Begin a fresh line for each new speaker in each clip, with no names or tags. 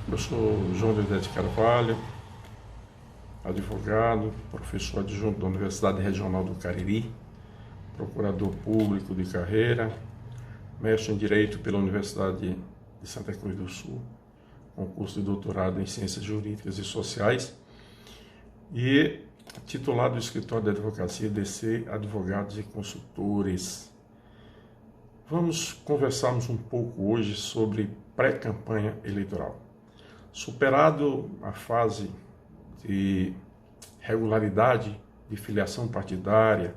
Eu sou João José de Carvalho, advogado, professor adjunto da Universidade Regional do Cariri, procurador público de carreira, mestre em Direito pela Universidade de Santa Cruz do Sul, concurso de doutorado em Ciências Jurídicas e Sociais e titular do escritório de advocacia DC Advogados e Consultores. Vamos conversarmos um pouco hoje sobre pré-campanha eleitoral. Superado a fase de regularidade de filiação partidária,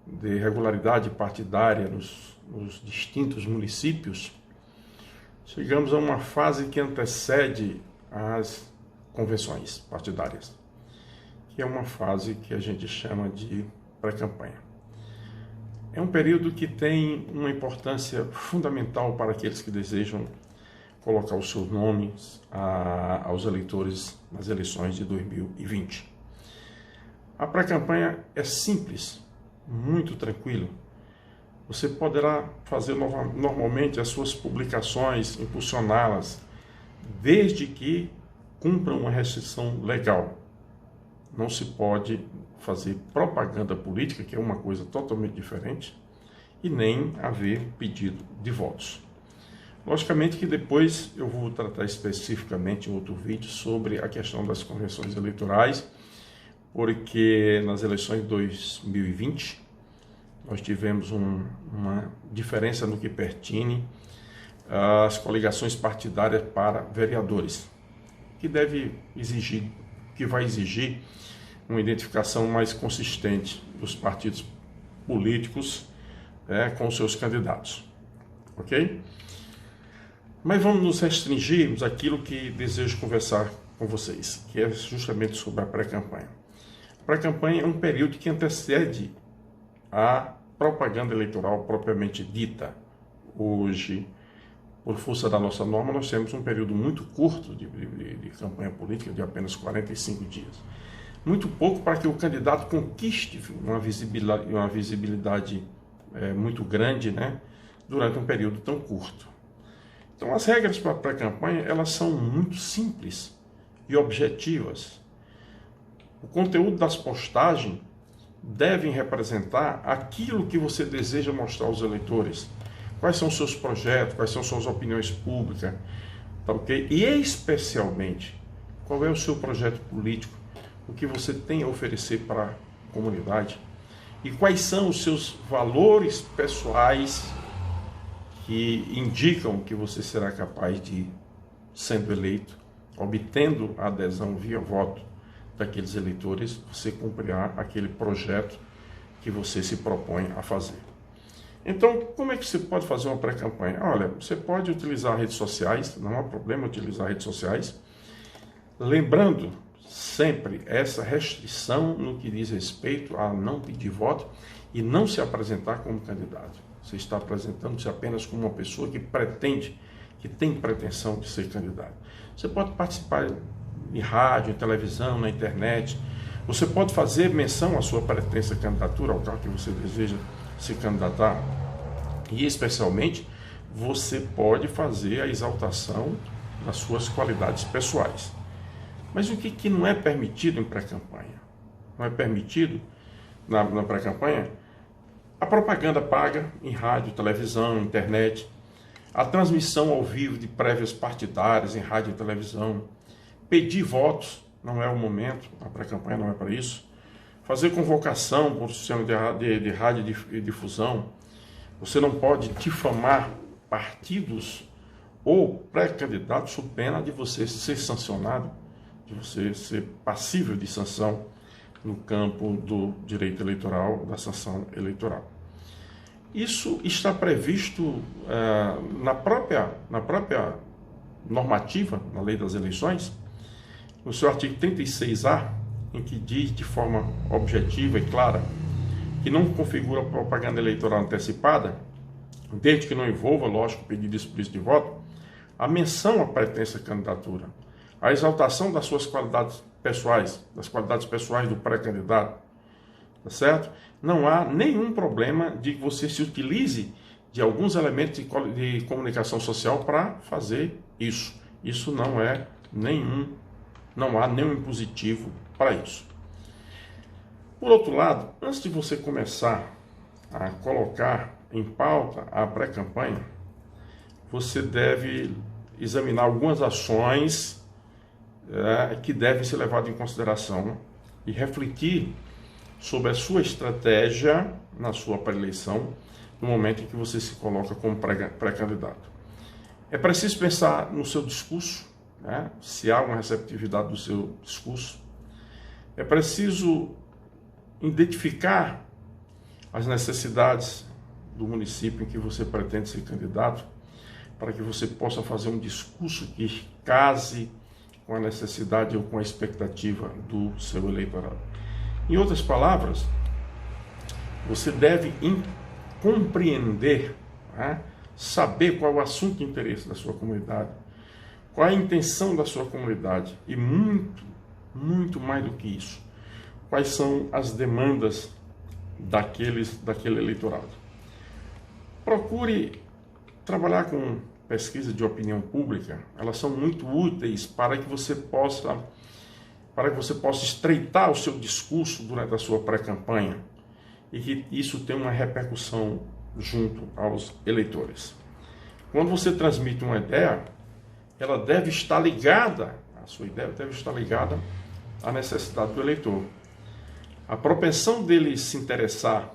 de regularidade partidária nos distintos municípios, chegamos a uma fase que antecede as convenções partidárias, que é uma fase que a gente chama de pré-campanha. É um período que tem uma importância fundamental para aqueles que desejam colocar os seus nomes aos eleitores nas eleições de 2020. A pré-campanha é simples, muito tranquilo. Você poderá fazer normalmente as suas publicações, impulsioná-las, desde que cumpra uma restrição legal. Não se pode fazer propaganda política, que é uma coisa totalmente diferente, e nem haver pedido de votos. Logicamente que depois eu vou tratar especificamente em outro vídeo sobre a questão das convenções eleitorais, porque nas eleições de 2020 nós tivemos uma diferença no que pertine às coligações partidárias para vereadores, que vai exigir uma identificação mais consistente dos partidos políticos com seus candidatos, ok? Mas vamos nos restringirmos àquilo que desejo conversar com vocês, que é justamente sobre a pré-campanha. A pré-campanha é um período que antecede a propaganda eleitoral propriamente dita. Hoje, por força da nossa norma, nós temos um período muito curto de campanha política, de apenas 45 dias. Muito pouco para que o candidato conquiste uma visibilidade muito grande, né, durante um período tão curto. Então, as regras para a pré-campanha, elas são muito simples e objetivas. O conteúdo das postagens devem representar aquilo que você deseja mostrar aos eleitores. Quais são os seus projetos, quais são suas opiniões públicas, tá ok? E especialmente, qual é o seu projeto político, o que você tem a oferecer para a comunidade e quais são os seus valores pessoais que indicam que você será capaz de, sendo eleito, obtendo a adesão via voto daqueles eleitores, você cumprirá aquele projeto que você se propõe a fazer. Então, como é que você pode fazer uma pré-campanha? Olha, você pode utilizar redes sociais, não há problema utilizar redes sociais, lembrando sempre essa restrição no que diz respeito a não pedir voto e não se apresentar como candidato. Você está apresentando-se apenas como uma pessoa que tem pretensão de ser candidato. Você pode participar em rádio, em televisão, na internet. Você pode fazer menção à sua pretensa candidatura, ao cargo que você deseja se candidatar. E, especialmente, você pode fazer a exaltação das suas qualidades pessoais. Mas o que não é permitido em pré-campanha? Não é permitido na pré-campanha a propaganda paga em rádio, televisão, internet, a transmissão ao vivo de prévias partidárias em rádio e televisão, pedir votos, não é o momento, a pré-campanha não é para isso, fazer convocação por sistema de rádio e difusão. Você não pode difamar partidos ou pré-candidatos sob pena de você ser sancionado, de você ser passível de sanção no campo do direito eleitoral, da sanção eleitoral. Isso está previsto na própria normativa, na lei das eleições, no seu artigo 36A, em que diz de forma objetiva e clara que não configura propaganda eleitoral antecipada, desde que não envolva, lógico, pedido explícito de voto, a menção à pretensa candidatura, a exaltação das suas qualidades pessoais, das qualidades pessoais do pré-candidato, tá certo? Não há nenhum problema de que você se utilize de alguns elementos de comunicação social para fazer isso. Isso não há nenhum impositivo para isso. Por outro lado, antes de você começar a colocar em pauta a pré-campanha, você deve examinar algumas ações que devem ser levadas em consideração e refletir sobre a sua estratégia na sua pré-eleição, no momento em que você se coloca como pré-candidato. É preciso pensar no seu discurso, se há uma receptividade do seu discurso. É preciso identificar as necessidades do município em que você pretende ser candidato, para que você possa fazer um discurso que case com a necessidade ou com a expectativa do seu eleitorado. Em outras palavras, você deve compreender, saber qual é o assunto de interesse da sua comunidade, qual é a intenção da sua comunidade e muito mais do que isso, quais são as demandas daquele eleitorado. Procure trabalhar com pesquisa de opinião pública. Elas são muito úteis para que você possa estreitar o seu discurso durante a sua pré-campanha e que isso tenha uma repercussão junto aos eleitores. Quando você transmite uma ideia, ela deve estar ligada, a sua ideia deve estar ligada à necessidade do eleitor. A propensão dele se interessar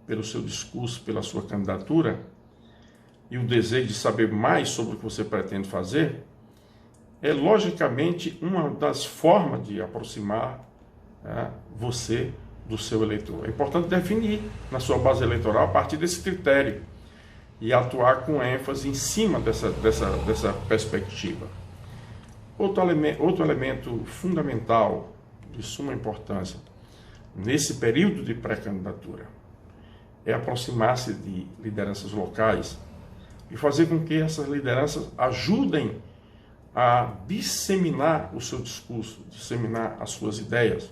pelo seu discurso, pela sua candidatura, e o desejo de saber mais sobre o que você pretende fazer, é logicamente uma das formas de aproximar você do seu eleitor. É importante definir na sua base eleitoral a partir desse critério e atuar com ênfase em cima dessa perspectiva. Outro elemento fundamental, de suma importância, nesse período de pré-candidatura, é aproximar-se de lideranças locais e fazer com que essas lideranças ajudem a disseminar o seu discurso, disseminar as suas ideias.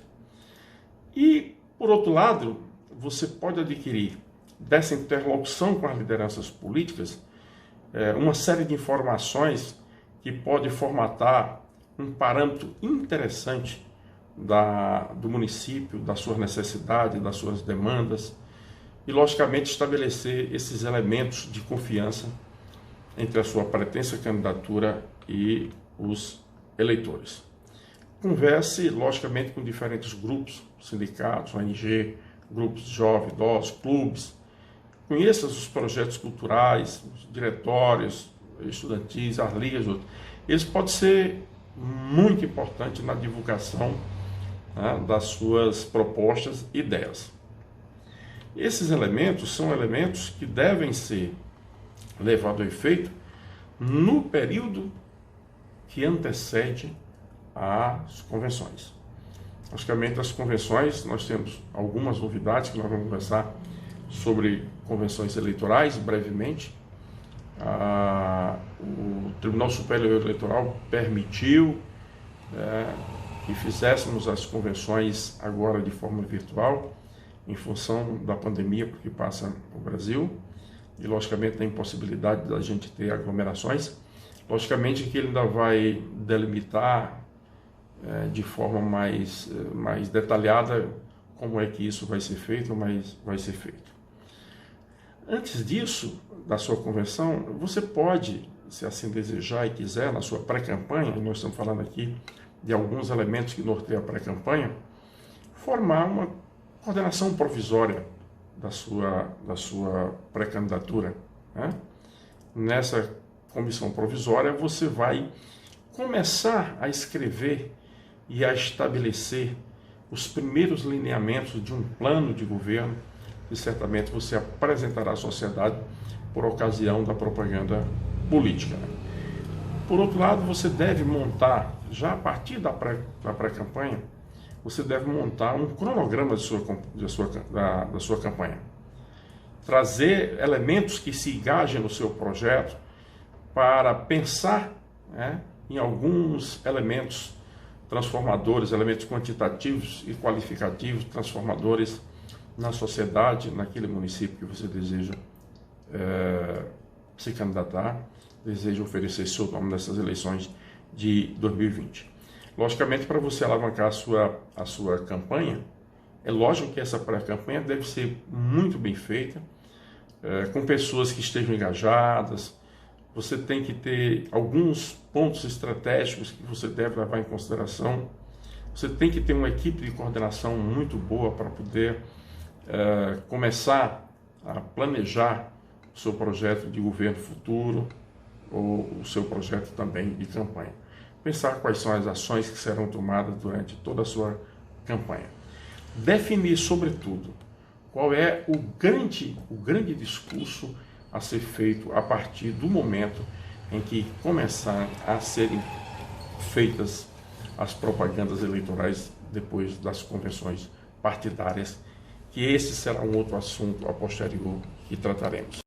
E, por outro lado, você pode adquirir dessa interlocução com as lideranças políticas uma série de informações que pode formatar um parâmetro interessante do município, das suas necessidades, das suas demandas e, logicamente, estabelecer esses elementos de confiança entre a sua pretensa candidatura e os eleitores. Converse, logicamente, com diferentes grupos, sindicatos, ONG, grupos de jovens, idosos, clubes. Conheça os projetos culturais, os diretórios estudantis, as ligas. Eles podem ser muito importantes na divulgação das suas propostas e ideias. Esses elementos são elementos que devem ser levados a efeito no período que antecede as convenções. Logicamente, as convenções, nós temos algumas novidades que nós vamos conversar sobre convenções eleitorais brevemente. O Tribunal Superior Eleitoral permitiu que fizéssemos as convenções agora de forma virtual, em função da pandemia porque passa o Brasil, e logicamente da impossibilidade da gente ter aglomerações. Logicamente que ele ainda vai delimitar de forma mais detalhada como é que isso vai ser feito, mas vai ser feito. Antes disso, da sua convenção, você pode, se assim desejar e quiser, na sua pré-campanha, e nós estamos falando aqui de alguns elementos que norteiam a pré-campanha, formar uma coordenação provisória da sua pré-candidatura. Nessa comissão provisória, você vai começar a escrever e a estabelecer os primeiros lineamentos de um plano de governo que certamente você apresentará à sociedade por ocasião da propaganda política. Por outro lado, você deve montar, já a partir da pré-campanha, você deve montar um cronograma da sua campanha. Trazer elementos que se engajem no seu projeto para pensar em alguns elementos transformadores, elementos quantitativos e qualificativos, transformadores na sociedade, naquele município que você deseja se candidatar, deseja oferecer seu nome nessas eleições de 2020. Logicamente, para você alavancar a sua campanha, é lógico que essa pré-campanha deve ser muito bem feita, com pessoas que estejam engajadas. Você tem que ter alguns pontos estratégicos que você deve levar em consideração. Você tem que ter uma equipe de coordenação muito boa para poder começar a planejar o seu projeto de governo futuro ou o seu projeto também de campanha. Pensar quais são as ações que serão tomadas durante toda a sua campanha. Definir, sobretudo, qual é o grande discurso a ser feito a partir do momento em que começar a serem feitas as propagandas eleitorais depois das convenções partidárias, que esse será um outro assunto a posterior que trataremos.